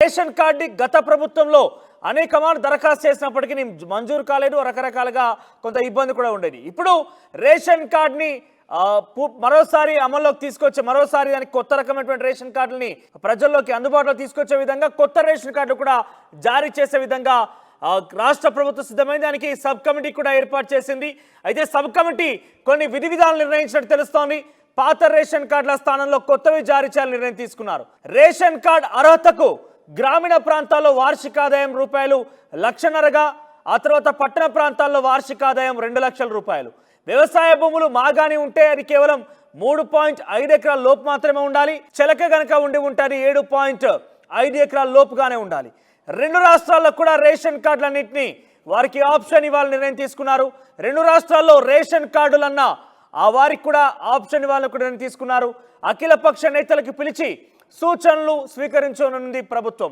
Ration card గత ప్రభుత్వంలో అనేక మార్లు దరఖాస్తు చేసినప్పటికీ మంజూరు కాలేదు, రకరకాలుగా కొంత ఇబ్బంది కూడా ఉండేది. ఇప్పుడు రేషన్ కార్డుని మరోసారి అమల్లోకి తీసుకొచ్చే, మరోసారి దానికి కొత్త రకమైనటువంటి రేషన్ కార్డుని ప్రజల్లోకి అందుబాటులో తీసుకొచ్చే విధంగా కొత్త రేషన్ కార్డు కూడా జారీ చేసే విధంగా రాష్ట్ర ప్రభుత్వం సిద్ధమైంది. దానికి సబ్ కమిటీ కూడా ఏర్పాటు చేసింది. అయితే సబ్ కమిటీ కొన్ని విధి విధానాలు నిర్ణయించినట్టు తెలుస్తోంది. పాత రేషన్ కార్డుల స్థానంలో కొత్తవి జారీ చేయాలని నిర్ణయం తీసుకున్నారు. రేషన్ కార్డు అర్హతకు గ్రామీణ ప్రాంతాల్లో వార్షిక ఆదాయం ₹1,00,000గా, ఆ తర్వాత పట్టణ ప్రాంతాల్లో వార్షిక ఆదాయం ₹2 లక్షలు. వ్యవసాయ భూములు మాగాని ఉంటే అది కేవలం 3.5 ఎకరాల లోపు మాత్రమే ఉండాలి. చెలక గనక ఉంటే అది 7.5 ఎకరాల లోపుగానే ఉండాలి. 2 రాష్ట్రాల్లో కూడా రేషన్ కార్డులన్నింటినీ వారికి ఆప్షన్ ఇవ్వాలని నిర్ణయం తీసుకున్నారు. 2 రాష్ట్రాల్లో రేషన్ కార్డులన్నా వారికి కూడా ఆప్షన్ ఇవ్వాలని కూడా నిర్ణయం తీసుకున్నారు. అఖిలపక్ష నేతలకు పిలిచి సూచనలు స్వీకరించనుంది ప్రభుత్వం.